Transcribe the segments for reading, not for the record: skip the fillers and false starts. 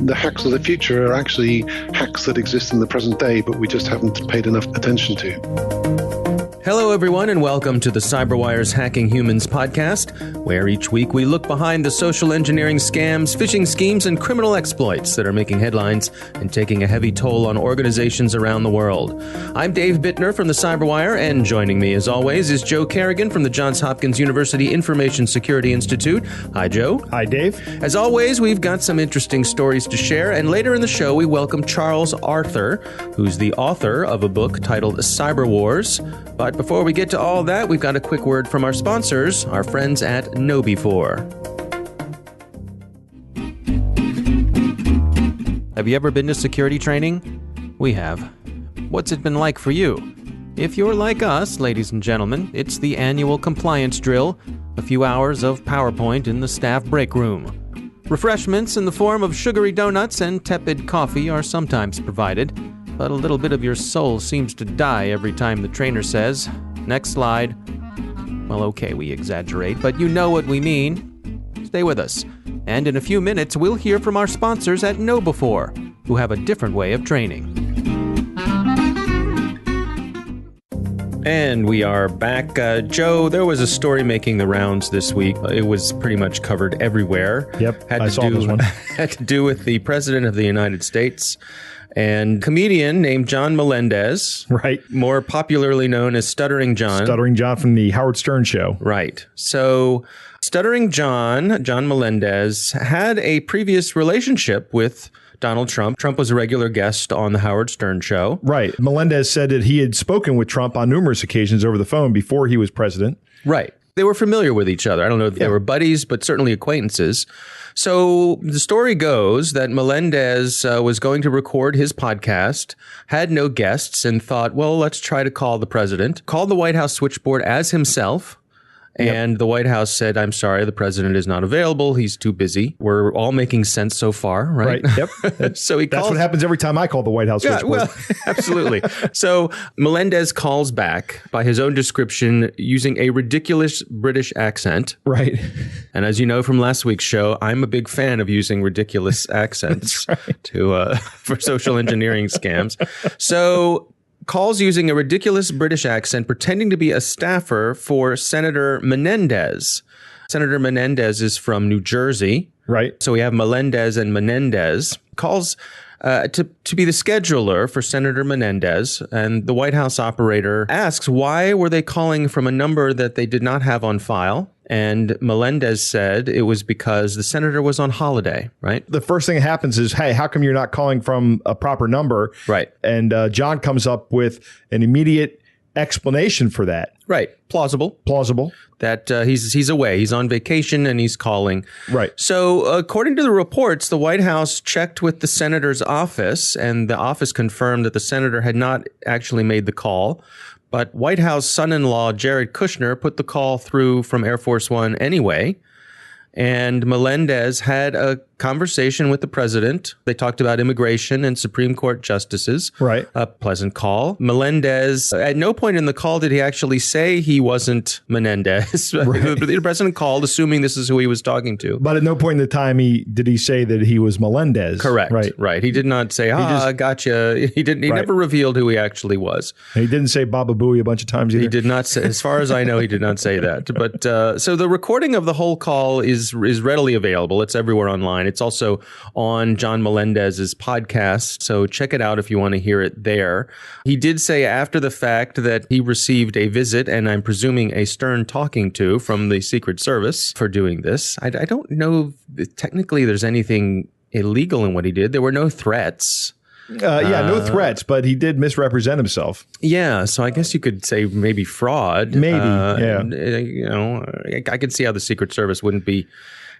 the hacks of the future are actually hacks that exist in the present day, but we just haven't paid enough attention to. Hello, everyone, and welcome to the CyberWire's Hacking Humans podcast, where each week we look behind the social engineering scams, phishing schemes, and criminal exploits that are making headlines and taking a heavy toll on organizations around the world. I'm Dave Bittner from the CyberWire, and joining me, as always, is Joe Kerrigan from the Johns Hopkins University Information Security Institute. Hi, Joe. Hi, Dave. As always, we've got some interesting stories to share, and later in the show, we welcome Charles Arthur, who's the author of a book titled Cyber Wars. But before we get to all that, we've got a quick word from our sponsors, our friends at KnowBe4. Have you ever been to security training? We have. What's it been like for you? If you're like us, ladies and gentlemen, it's the annual compliance drill, a few hours of PowerPoint in the staff break room. Refreshments in the form of sugary donuts and tepid coffee are sometimes provided, but a little bit of your soul seems to die every time the trainer says, "Next slide." Well, okay, we exaggerate, but you know what we mean. Stay with us. And in a few minutes, we'll hear from our sponsors at KnowBe4, who have a different way of training. And we are back. Joe, there was a story making the rounds this week. It was pretty much covered everywhere. Yep, I saw this one. Had to do with the President of the United States and comedian named John Melendez. Right. More popularly known as Stuttering John. Stuttering John from the Howard Stern Show. Right. So Stuttering John Melendez, had a previous relationship with Donald Trump. Trump was a regular guest on the Howard Stern Show. Right. Melendez said that he had spoken with Trump on numerous occasions over the phone before he was president. Right. They were familiar with each other. I don't know if they were buddies, but certainly acquaintances. So the story goes that Melendez was going to record his podcast, had no guests, and thought, well, let's try to call the president. Called the White House switchboard as himself. And the White House said, "I'm sorry, the president is not available. He's too busy." We're all making sense so far, right? Yep. So that's what happens every time I call the White House switchboard. Well, absolutely. So Melendez calls back, by his own description, using a ridiculous British accent. Right. And as you know from last week's show, I'm a big fan of using ridiculous accents for social engineering scams. So calls using a ridiculous British accent, pretending to be a staffer for Senator Menendez. Senator Menendez is from New Jersey. Right. So we have Melendez and Menendez. Calls to be the scheduler for Senator Menendez. And the White House operator asks, why were they calling from a number that they did not have on file? And Melendez said it was because the senator was on holiday, right? The first thing that happens is, hey, how come you're not calling from a proper number? Right. And John comes up with an immediate explanation for that. Right. Plausible. That he's away. He's on vacation and he's calling. Right. So according to the reports, the White House checked with the senator's office, and the office confirmed that the senator had not actually made the call. But White House son-in-law Jared Kushner put the call through from Air Force One anyway. And Melendez had a conversation with the president. They talked about immigration and Supreme Court justices. Right. A pleasant call. Melendez, at no point in the call did he actually say he wasn't Menendez. Right. The president called, assuming this is who he was talking to. But at no point in the time did he say that he was Melendez. Correct. Right. He did not say, gotcha. He didn't. He never revealed who he actually was. And he didn't say Baba Booey a bunch of times either. He did not say, as far as I know, he did not say that. But so the recording of the whole call is readily available. It's everywhere online. It's also on John Melendez's podcast, so check it out if you want to hear it there. He did say after the fact that he received a visit, and I'm presuming a stern talking to, from the Secret Service for doing this. I don't know if technically there's anything illegal in what he did. There were no threats. No threats, but he did misrepresent himself. Yeah, so I guess you could say maybe fraud. Maybe, I could see how the Secret Service wouldn't be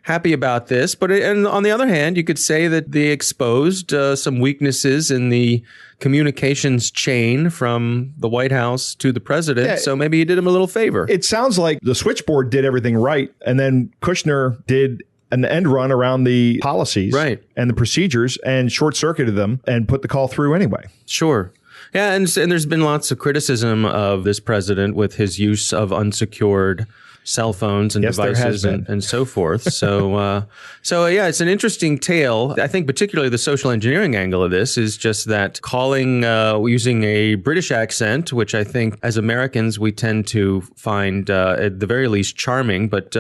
happy about this. But on the other hand, you could say that they exposed some weaknesses in the communications chain from the White House to the president. Yeah, so maybe he did him a little favor. It sounds like the switchboard did everything right, and then Kushner did an end run around the policies and the procedures and short-circuited them and put the call through anyway. Sure. Yeah, and there's been lots of criticism of this president with his use of unsecured cell phones and Yes, there has devices and so forth. So yeah, it's an interesting tale. I think particularly the social engineering angle of this is just that calling using a British accent, which I think as Americans we tend to find at the very least charming, but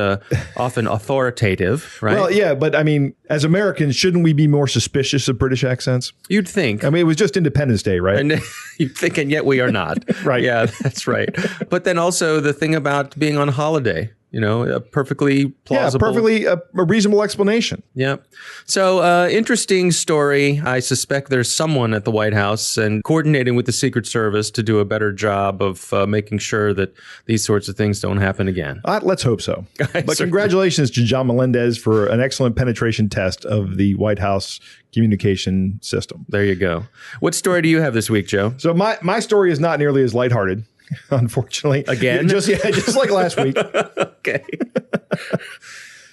often authoritative, right? Well, yeah, but I mean, as Americans, shouldn't we be more suspicious of British accents? You'd think. I mean, it was just Independence Day, right? And you'd think, and yet we are not. Right. Yeah, that's right. But then also the thing about being on holiday, a perfectly plausible. Yeah, perfectly a reasonable explanation. Yeah. So interesting story. I suspect there's someone at the White House and coordinating with the Secret Service to do a better job of making sure that these sorts of things don't happen again. Let's hope so. But congratulations to John Melendez for an excellent penetration test of the White House communication system. There you go. What story do you have this week, Joe? So my story is not nearly as lighthearted, unfortunately. Again? Just like last week. Okay.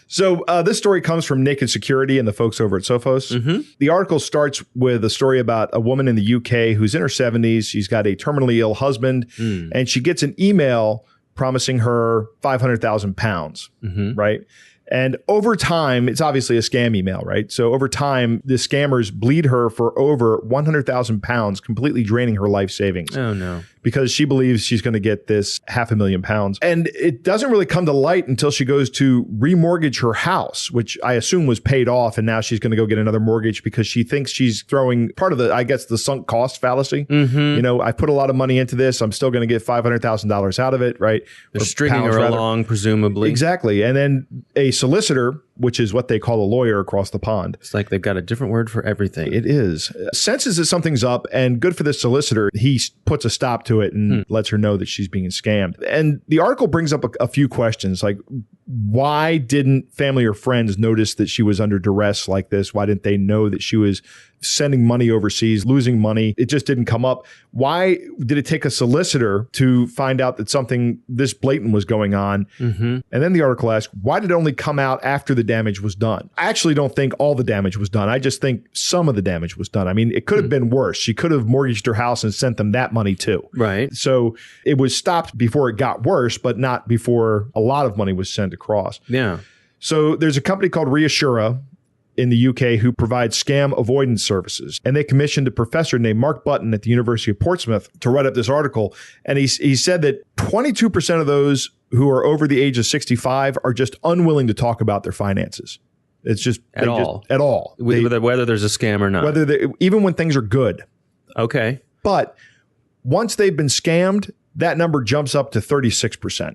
So this story comes from Naked Security and the folks over at Sophos. Mm-hmm. The article starts with a story about a woman in the UK who's in her 70s. She's got a terminally ill husband, and she gets an email promising her £500,000, right? And over time, it's obviously a scam email, right? So over time, the scammers bleed her for over £100,000, completely draining her life savings. Oh, no. Because she believes she's going to get this £500,000. And it doesn't really come to light until she goes to remortgage her house, which I assume was paid off. And now she's going to go get another mortgage because she thinks she's throwing part of the sunk cost fallacy. Mm-hmm. I put a lot of money into this. I'm still going to get $500,000 out of it, right? They're stringing her along, presumably. Exactly. And then a solicitor, which is what they call a lawyer across the pond. It's like they've got a different word for everything. It is. Senses that something's up, and good for the solicitor. He puts a stop to it and lets her know that she's being scammed. And the article brings up a few questions, like why didn't family or friends notice that she was under duress like this? Why didn't they know that she was sending money overseas, losing money? It just didn't come up. Why did it take a solicitor to find out that something this blatant was going on? Mm-hmm. And then the article asks, why did it only come out after the damage was done? I actually don't think all the damage was done. I just think some of the damage was done. I mean, it could have been worse. She could have mortgaged her house and sent them that money too. Right. So it was stopped before it got worse, but not before a lot of money was sent across. Yeah. So there's a company called Reassura in the UK who provides scam avoidance services. And they commissioned a professor named Mark Button at the University of Portsmouth to write up this article. And he said that 22% of those who are over the age of 65 are just unwilling to talk about their finances. It's just at all. Whether there's a scam or not. Even when things are good. Okay. But once they've been scammed, that number jumps up to 36%.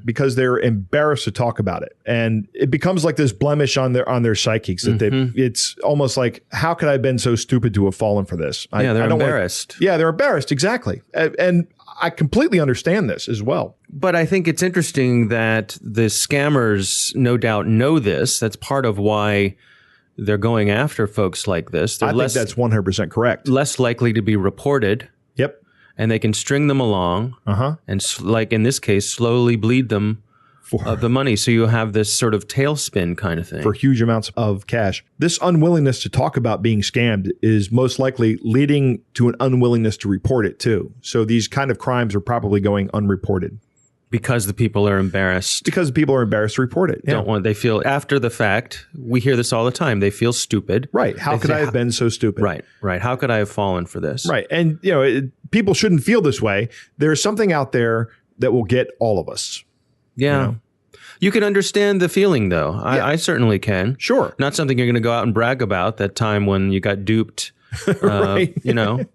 Because they're embarrassed to talk about it. And it becomes like this blemish on their psyches that it's almost like, how could I have been so stupid to have fallen for this? They're embarrassed. They're embarrassed. Exactly. And I completely understand this as well. But I think it's interesting that the scammers no doubt know this. That's part of why they're going after folks like this. They're I think that's 100% correct. Less likely to be reported. Yep. And they can string them along and, like in this case, slowly bleed them of the money. So you have this sort of tailspin kind of thing. For huge amounts of cash. This unwillingness to talk about being scammed is most likely leading to an unwillingness to report it too. So these kind of crimes are probably going unreported. Because the people are embarrassed. Because people are embarrassed to report it. Yeah. They feel after the fact. We hear this all the time. They feel stupid. Right. How could I have been so stupid? Right. How could I have fallen for this? Right. And, people shouldn't feel this way. There's something out there that will get all of us. Yeah. You can understand the feeling, though. I certainly can. Sure. Not something you're going to go out and brag about, that time when you got duped. Right.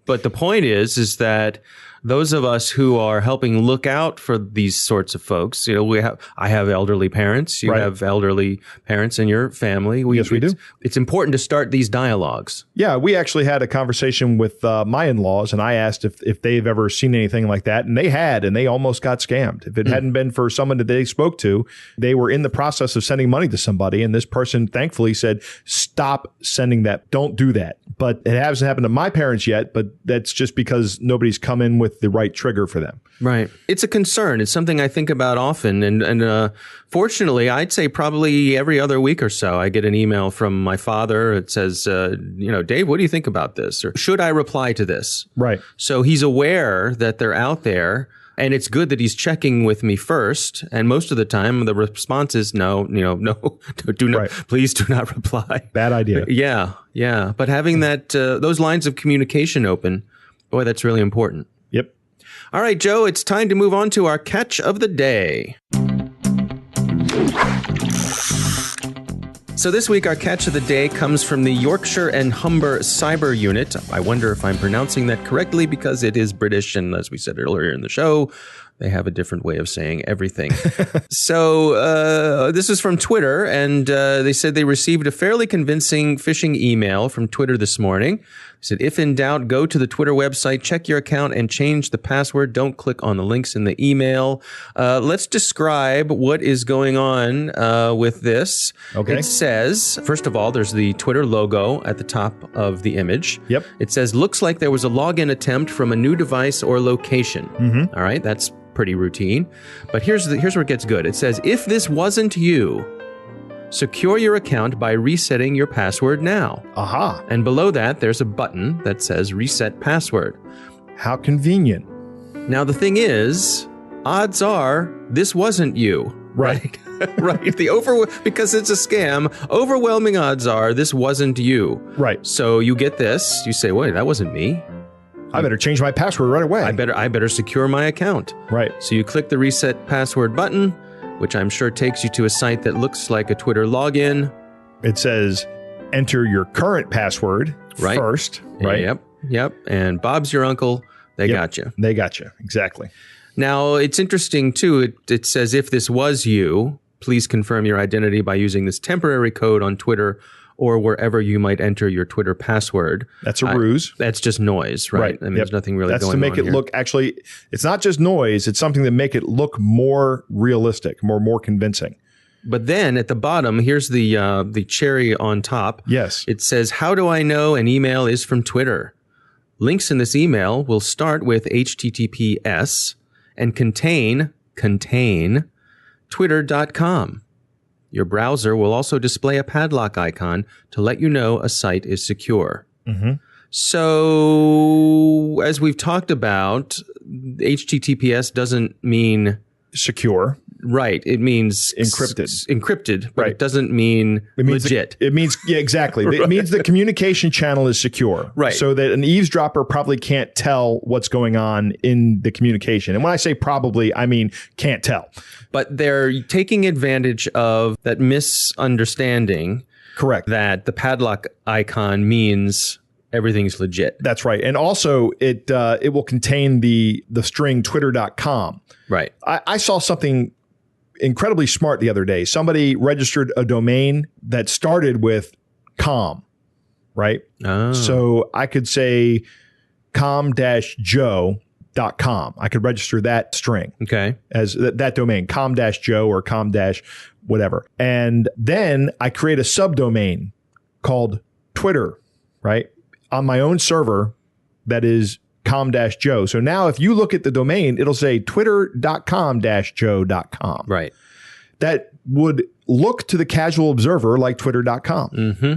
But the point is that those of us who are helping look out for these sorts of folks, I have elderly parents. You have elderly parents in your family. Yes, we do. It's important to start these dialogues. Yeah, we actually had a conversation with my in-laws, and I asked if they've ever seen anything like that, and they had, and they almost got scammed. If it hadn't been for someone that they spoke to, they were in the process of sending money to somebody, and this person thankfully said, "Stop sending that. Don't do that." But it hasn't happened to my parents yet, but that's just because nobody's come in with the right trigger for them. Right. It's a concern. It's something I think about often. And fortunately, I'd say probably every other week or so, I get an email from my father. It says, Dave, what do you think about this? Or should I reply to this? Right. So he's aware that they're out there. And it's good that he's checking with me first. And most of the time, the response is no, do not, please do not reply. Bad idea. Yeah. But having that, those lines of communication open, boy, that's really important. Yep. All right, Joe, it's time to move on to our catch of the day. So this week, our catch of the day comes from the Yorkshire and Humber Cyber Unit. I wonder if I'm pronouncing that correctly because it is British, and as we said earlier in the show, they have a different way of saying everything. So this is from Twitter, and they said they received a fairly convincing phishing email from Twitter this morning. They said, if in doubt, go to the Twitter website, check your account, and change the password. Don't click on the links in the email. Let's describe what is going on with this. Okay. It says, first of all, there's the Twitter logo at the top of the image. Yep. It says, looks like there was a login attempt from a new device or location. Mm-hmm. All right, that's pretty routine. But here's where it gets good. It says, if this wasn't you, secure your account by resetting your password now. Aha. And below that, there's a button that says reset password. How convenient. Now, the thing is, odds are this wasn't you. Right. Right. Because it's a scam, overwhelming odds are this wasn't you. Right. So you get this, you say, wait, that wasn't me. I better change my password right away. I better secure my account. Right. So you click the reset password button, which I'm sure takes you to a site that looks like a Twitter login. It says, enter your current password first. Right. Yep. And Bob's your uncle. They got you. They got you. Exactly. Now, it's interesting, too. It says, if this was you, please confirm your identity by using this temporary code on Twitter or wherever you might enter your Twitter password. That's a ruse. That's just noise, right? I mean, there's nothing really going on. That's to make it look, actually, it's not just noise. It's something to make it look more realistic, more convincing. But then at the bottom, here's the cherry on top. Yes. It says, how do I know an email is from Twitter? Links in this email will start with HTTPS and contain twitter.com. Your browser will also display a padlock icon to let you know a site is secure. Mm-hmm. So, as we've talked about, HTTPS doesn't mean secure. Right. It means encrypted, but it doesn't mean legit. It means, exactly. Right. It means the communication channel is secure. Right. So that an eavesdropper probably can't tell what's going on in the communication. And when I say probably, I mean can't tell. But they're taking advantage of that misunderstanding. Correct. That the padlock icon means everything's legit. That's right. And also it will contain the string twitter.com. Right. I saw something incredibly smart the other day. Somebody registered a domain that started with com, right? Oh. So I could say com-joe.com. I could register that string. Okay. As that domain, com-joe or com-whatever. And then I create a subdomain called Twitter, right? On my own server that is com-joe. So now if you look at the domain, it'll say twitter.com-joe.com. Right. That would look to the casual observer like twitter.com. Mm-hmm.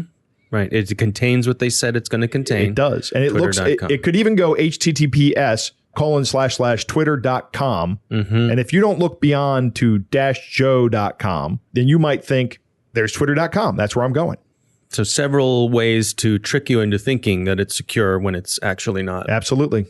Right. It contains what they said it's going to contain. It does. And it looks, it could even go https://twitter.com. Mm-hmm. And if you don't look beyond to -joe.com, then you might think there's twitter.com. That's where I'm going. So several ways to trick you into thinking that it's secure when it's actually not. Absolutely.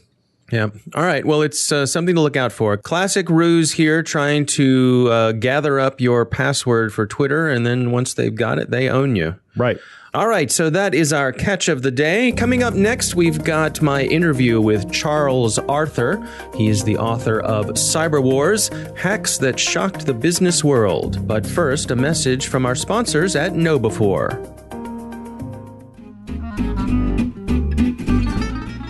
Yeah. All right. Well, it's something to look out for. Classic ruse here, trying to gather up your password for Twitter, and then once they've got it, they own you. Right. All right. So that is our catch of the day. Coming up next, we've got my interview with Charles Arthur. He is the author of Cyber Wars, Hacks That Shocked the Business World. But first, a message from our sponsors at KnowBe4.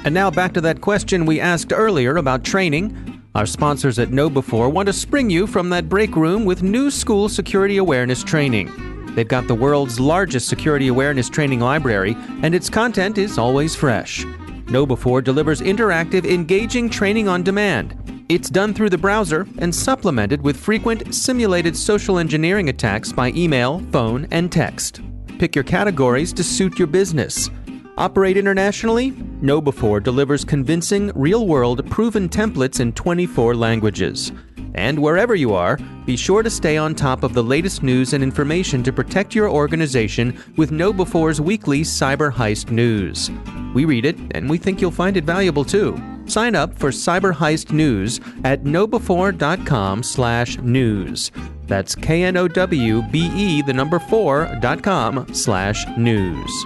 And now back to that question we asked earlier about training. Our sponsors at KnowBe4 want to spring you from that break room with new school security awareness training. They've got the world's largest security awareness training library, and its content is always fresh. KnowBe4 delivers interactive, engaging training on demand. It's done through the browser and supplemented with frequent simulated social engineering attacks by email, phone, and text. Pick your categories to suit your business. Operate internationally? KnowBe4 delivers convincing, real-world, proven templates in 24 languages. And wherever you are, be sure to stay on top of the latest news and information to protect your organization with KnowBe4's weekly Cyber Heist news. We read it, and we think you'll find it valuable too. Sign up for Cyber Heist News at knowbe4.com/news. That's knowbe4.com/news.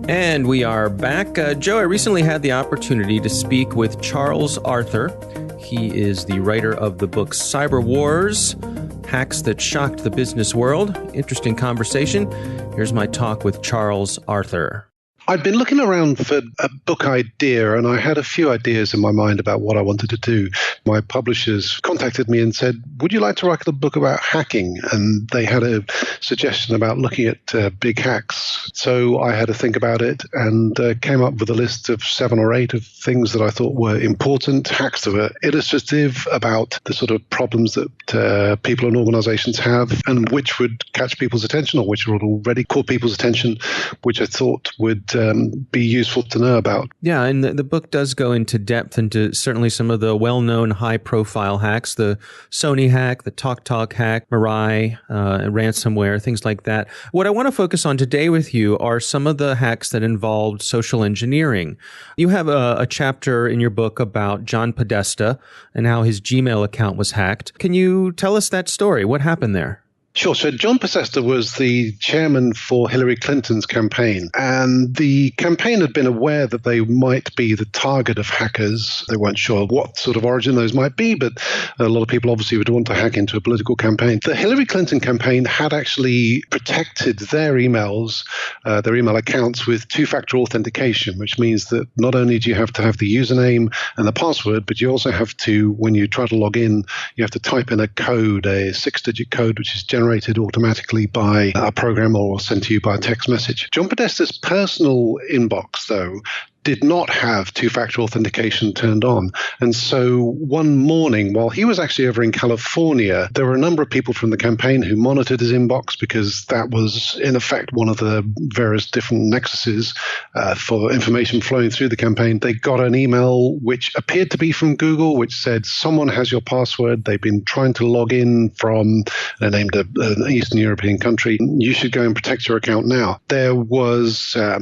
And we are back. Joe, I recently had the opportunity to speak with Charles Arthur. He is the writer of the book Cyber Wars, Hacks That Shocked the Business World. Interesting conversation. Here's my talk with Charles Arthur. I'd been looking around for a book idea, and I had a few ideas in my mind about what I wanted to do. My publishers contacted me and said, would you like to write a book about hacking? And they had a suggestion about looking at big hacks. So I had to think about it and came up with a list of 7 or 8 of things that I thought were important, hacks that were illustrative about the sort of problems that people and organizations have, and which would catch people's attention, or which would already caught people's attention, which I thought would be useful to know about. Yeah, and the book does go into depth into certainly some of the well-known high-profile hacks, the Sony hack, the TalkTalk hack, Mirai, ransomware, things like that. What I want to focus on today with you are some of the hacks that involved social engineering. You have a chapter in your book about John Podesta and how his Gmail account was hacked. Can you tell us that story? What happened there? Sure. So John Podesta was the chairman for Hillary Clinton's campaign, and the campaign had been aware that they might be the target of hackers. They weren't sure what sort of origin those might be, but a lot of people obviously would want to hack into a political campaign. The Hillary Clinton campaign had actually protected their emails, their email accounts with two-factor authentication, which means that not only do you have to have the username and the password, but you also have to, when you try to log in, you have to type in a code, a 6-digit code, which is generated automatically by a program or sent to you by a text message. John Podesta's personal inbox, though, did not have two-factor authentication turned on. And so one morning, while he was actually over in California, there were a number of people from the campaign who monitored his inbox, because that was, in effect, one of the various different nexuses for information flowing through the campaign. They got an email which appeared to be from Google, which said, someone has your password. They've been trying to log in from, they named an Eastern European country. You should go and protect your account now. There was a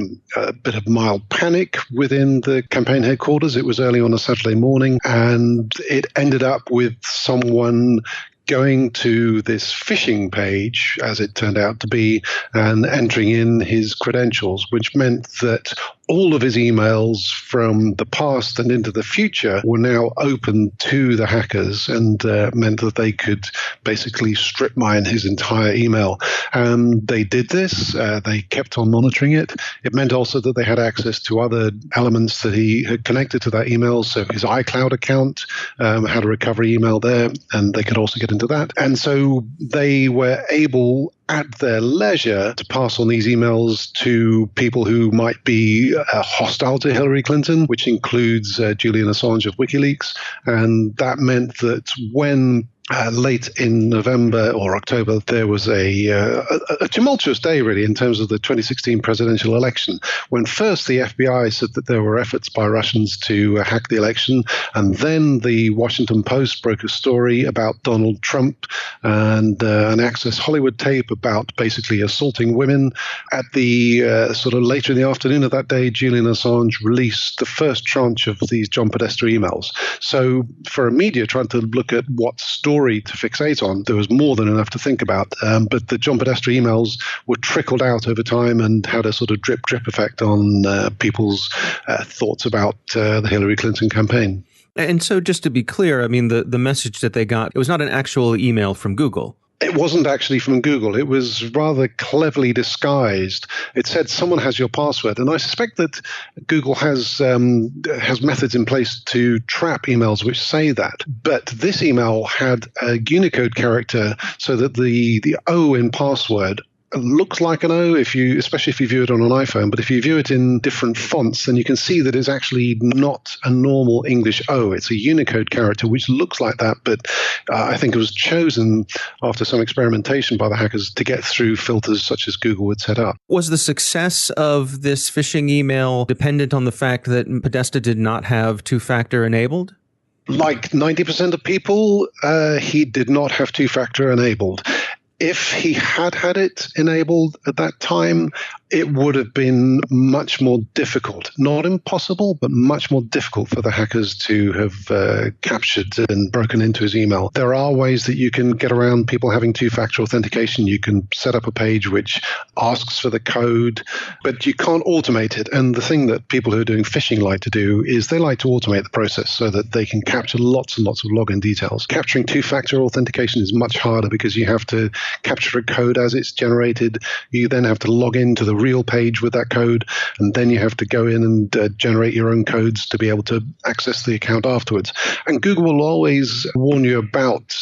bit of mild panic within the campaign headquarters. It was early on a Saturday morning, and it ended up with someone going to this phishing page, as it turned out to be, and entering in his credentials, which meant that all of his emails from the past and into the future were now open to the hackers, and meant that they could basically strip mine his entire email. They did this. They kept on monitoring it. It meant also that they had access to other elements that he had connected to that email. So his iCloud account had a recovery email there, and they could also get into that. And so they were able, at their leisure, to pass on these emails to people who might be hostile to Hillary Clinton, which includes Julian Assange of WikiLeaks. And that meant that when late in November or October, there was a tumultuous day, really, in terms of the 2016 presidential election, when first the FBI said that there were efforts by Russians to hack the election, and then the Washington Post broke a story about Donald Trump and an Access Hollywood tape about basically assaulting women. At the sort of later in the afternoon of that day, Julian Assange released the first tranche of these John Podesta emails. So for a media trying to look at what story to fixate on, there was more than enough to think about. But the John Podesta emails were trickled out over time and had a sort of drip effect on people's thoughts about the Hillary Clinton campaign. And so just to be clear, I mean, the message that they got, it was not an actual email from Google. It wasn't actually from Google. It was rather cleverly disguised. It said someone has your password, and I suspect that Google has methods in place to trap emails which say that. But this email had a Unicode character, so that the O in password looks like an O, especially if you view it on an iPhone, but if you view it in different fonts, then you can see that it's actually not a normal English O. It's a Unicode character which looks like that, but I think it was chosen after some experimentation by the hackers to get through filters such as Google would set up. Was the success of this phishing email dependent on the fact that Podesta did not have two-factor enabled? Like 90% of people, he did not have two-factor enabled. If he had had it enabled at that time, it would have been much more difficult. Not impossible, but much more difficult for the hackers to have captured and broken into his email. There are ways that you can get around people having two-factor authentication. You can set up a page which asks for the code, but you can't automate it. And the thing that people who are doing phishing like to do is they like to automate the process so that they can capture lots and lots of login details. Capturing two-factor authentication is much harder because you have to capture a code as it's generated. You then have to log into the real page with that code, and then you have to go in and generate your own codes to be able to access the account afterwards. And Google will always warn you about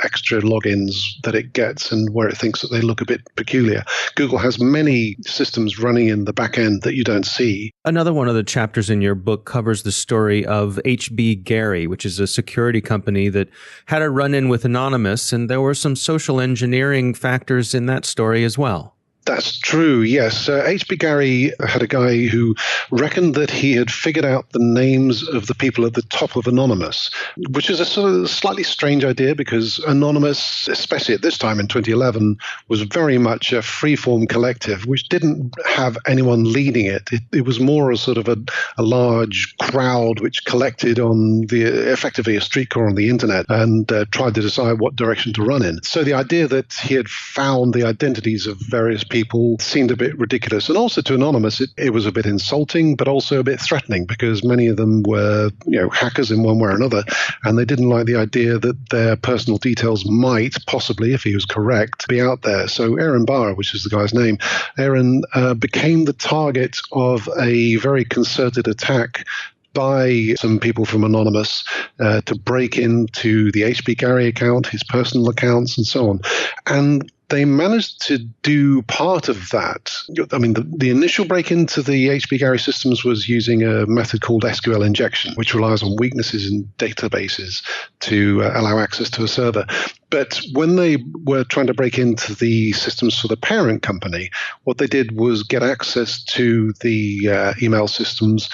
extra logins that it gets and where it thinks that they look a bit peculiar. Google has many systems running in the back end that you don't see. Another one of the chapters in your book covers the story of HB Gary, which is a security company that had a run-in with Anonymous, and there were some social engineering factors in that story as well. That's true, yes. H.B. Gary had a guy who reckoned that he had figured out the names of the people at the top of Anonymous, which is a sort of slightly strange idea because Anonymous, especially at this time in 2011, was very much a free-form collective which didn't have anyone leading it. It was more a sort of a large crowd which collected on effectively a streetcar on the internet and tried to decide what direction to run in. So the idea that he had found the identities of various people seemed a bit ridiculous. And also to Anonymous, it was a bit insulting, but also a bit threatening because many of them were, hackers in one way or another, and they didn't like the idea that their personal details might possibly, if he was correct, be out there. So Aaron Barr, which is the guy's name, Aaron became the target of a very concerted attack by some people from Anonymous to break into the HB Gary account, his personal accounts, and so on. And they managed to do part of that. I mean, the initial break into the HB Gary systems was using a method called SQL injection, which relies on weaknesses in databases to allow access to a server. But when they were trying to break into the systems for the parent company, what they did was get access to the email systems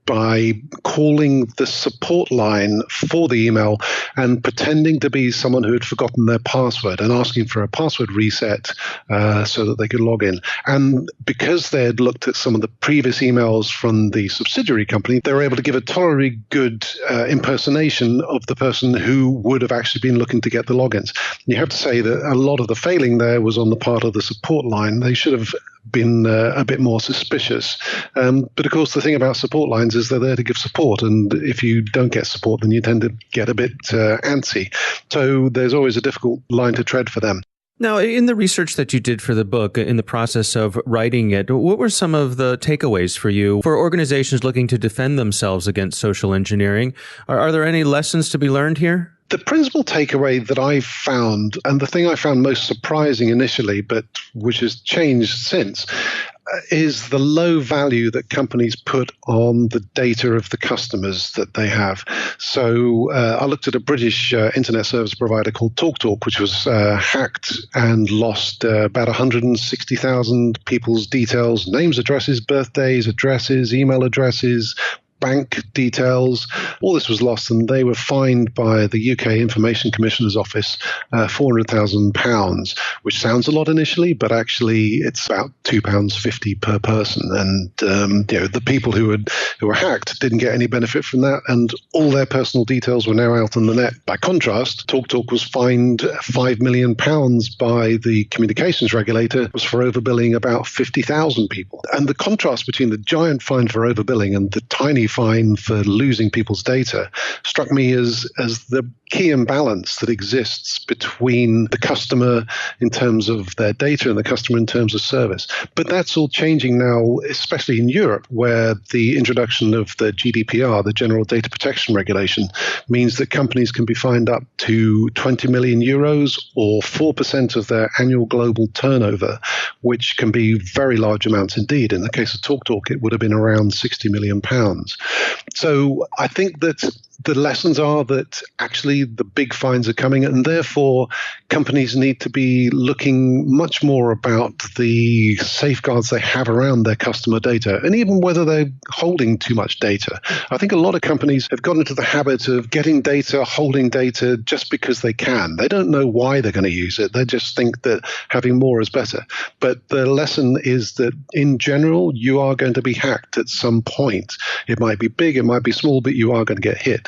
by calling the support line for the email and pretending to be someone who had forgotten their password and asking for a password reset so that they could log in. And because they had looked at some of the previous emails from the subsidiary company, they were able to give a tolerably good impersonation of the person who would have actually been looking to get the logins. You have to say that a lot of the failing there was on the part of the support line. They should have been a bit more suspicious. But of course, the thing about support lines is they're there to give support. And if you don't get support, then you tend to get a bit antsy. So there's always a difficult line to tread for them. Now, in the research that you did for the book, in the process of writing it, what were some of the takeaways for you for organizations looking to defend themselves against social engineering? Are there any lessons to be learned here? The principal takeaway that I found, and the thing I found most surprising initially, but which has changed since, is the low value that companies put on the data of the customers that they have. So I looked at a British internet service provider called TalkTalk, which was hacked and lost about 160,000 people's details, names, addresses, birthdays, addresses, email addresses, bank details. All this was lost, and they were fined by the UK Information Commissioner's Office £400,000, which sounds a lot initially, but actually it's about £2.50 per person. And the people who were hacked didn't get any benefit from that, and all their personal details were now out on the net. By contrast, TalkTalk was fined £5 million by the communications regulator was for overbilling about 50,000 people. And the contrast between the giant fine for overbilling and the tiny fine for losing people's data, struck me as the key imbalance that exists between the customer in terms of their data and the customer in terms of service. But that's all changing now, especially in Europe, where the introduction of the GDPR, the General Data Protection Regulation, means that companies can be fined up to 20 million euros or 4% of their annual global turnover, which can be very large amounts indeed. In the case of TalkTalk, it would have been around £60 million. So I think that the lessons are that actually the big fines are coming, and therefore companies need to be looking much more about the safeguards they have around their customer data, and even whether they're holding too much data. I think a lot of companies have gotten into the habit of getting data, holding data just because they can. They don't know why they're going to use it. They just think that having more is better. But the lesson is that in general, you are going to be hacked at some point. It might be big, it might be small, but you are going to get hit.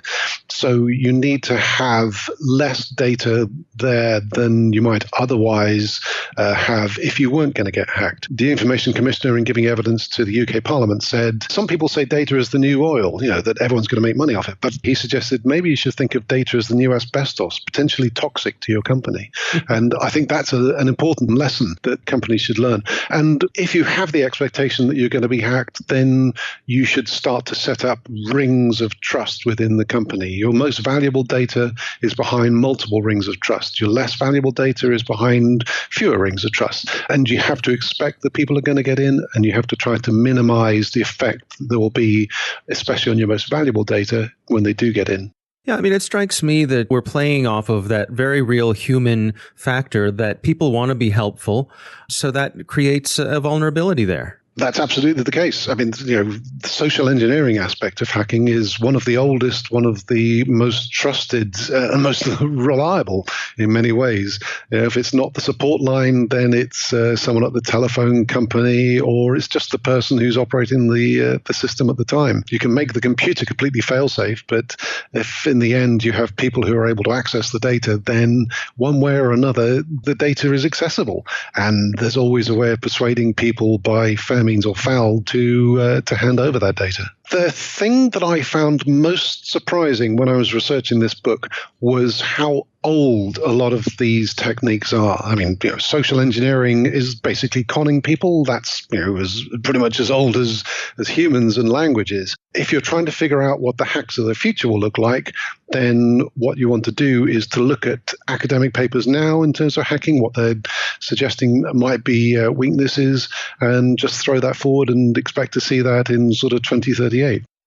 So you need to have less data there than you might otherwise have if you weren't going to get hacked. The Information Commissioner, in giving evidence to the UK Parliament, said some people say data is the new oil, that everyone's going to make money off it. But he suggested maybe you should think of data as the new asbestos, potentially toxic to your company. And I think that's an important lesson that companies should learn. And if you have the expectation that you're going to be hacked, then you should start to set up rings of trust within the company. Your most valuable data is behind multiple rings of trust. Your less valuable data is behind fewer rings of trust. And you have to expect that people are going to get in, and you have to try to minimize the effect there will be, especially on your most valuable data, when they do get in. Yeah, I mean, it strikes me that we're playing off of that very real human factor that people want to be helpful. So that creates a vulnerability there. That's absolutely the case. I mean, the social engineering aspect of hacking is one of the oldest, one of the most trusted, and most reliable in many ways. If it's not the support line, then it's someone at the telephone company, or it's just the person who's operating the system at the time. You can make the computer completely fail-safe, but if in the end you have people who are able to access the data, then one way or another, the data is accessible. And there's always a way of persuading people by fair means or foul to hand over that data. The thing that I found most surprising when I was researching this book was how old a lot of these techniques are. I mean, social engineering is basically conning people. That's as pretty much as old as humans and languages. If you're trying to figure out what the hacks of the future will look like, then what you want to do is to look at academic papers now in terms of hacking, what they're suggesting might be weaknesses, and just throw that forward and expect to see that in sort of 2038.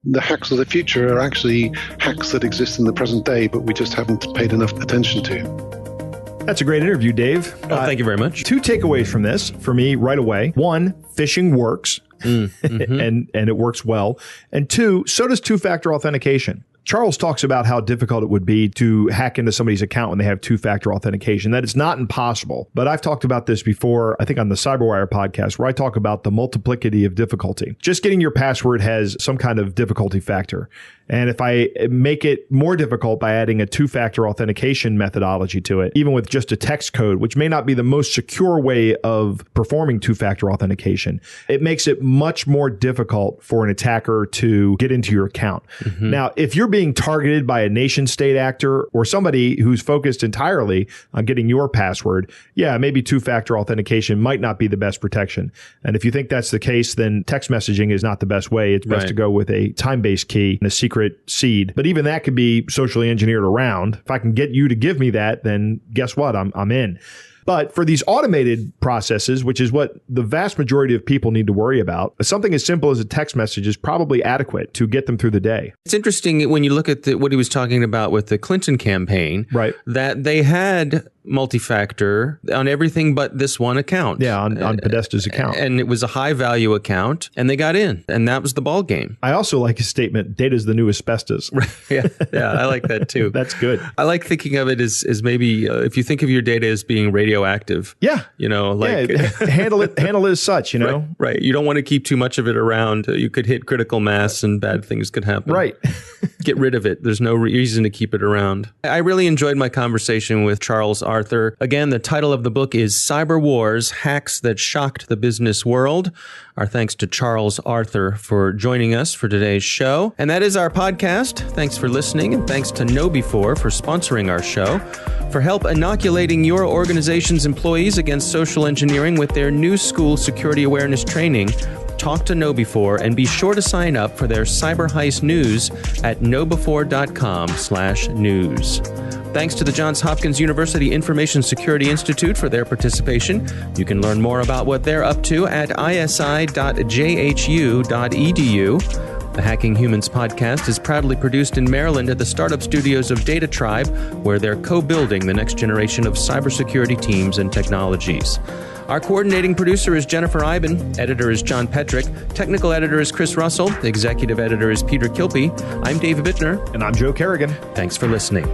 The hacks of the future are actually hacks that exist in the present day, but we just haven't paid enough attention to. That's a great interview, Dave. Thank you very much. 2 takeaways from this for me right away. 1, phishing works, and it works well. And 2, so does two-factor authentication. Charles talks about how difficult it would be to hack into somebody's account when they have two-factor authentication, that it's not impossible. But I've talked about this before, I think on the CyberWire podcast, where I talk about the multiplicity of difficulty. Just getting your password has some kind of difficulty factor. And if I make it more difficult by adding a two-factor authentication methodology to it, even with just a text code, which may not be the most secure way of performing two-factor authentication, it makes it much more difficult for an attacker to get into your account. Mm-hmm. Now, if you're being targeted by a nation state actor or somebody who's focused entirely on getting your password, yeah, maybe two-factor authentication might not be the best protection. And if you think that's the case, then text messaging is not the best way. It's best to go with a time-based key and a secret seed. But even that could be socially engineered around. If I can get you to give me that, then guess what? I'm in. But for these automated processes, which is what the vast majority of people need to worry about, something as simple as a text message is probably adequate to get them through the day. It's interesting when you look at what he was talking about with the Clinton campaign, right? That they had multi-factor on everything but this one account. Yeah, on Podesta's account. And it was a high-value account, and they got in, and that was the ball game. I also like his statement, data's the new asbestos. yeah, I like that too. That's good. I like thinking of it as maybe if you think of your data as being radioactive radioactive. Yeah. Handle it as such, Right. You don't want to keep too much of it around. You could hit critical mass and bad things could happen. Right. Get rid of it. There's no reason to keep it around. I really enjoyed my conversation with Charles Arthur. Again, the title of the book is Cyber Wars: Hacks That Shocked the Business World. Our thanks to Charles Arthur for joining us for today's show. And that is our podcast. Thanks for listening, and thanks to KnowBe4 for sponsoring our show. For help inoculating your organization's employees against social engineering with their new school security awareness training, talk to KnowBe4 and be sure to sign up for their Cyber Heist news at knowbe4.com/news. Thanks to the Johns Hopkins University Information Security Institute for their participation. You can learn more about what they're up to at isi.jhu.edu. The Hacking Humans podcast is proudly produced in Maryland at the startup studios of Data Tribe, where they're co-building the next generation of cybersecurity teams and technologies. Our coordinating producer is Jennifer Iben. Editor is John Petrick. Technical editor is Chris Russell. Executive editor is Peter Kilpie. I'm Dave Bittner. And I'm Joe Kerrigan. Thanks for listening.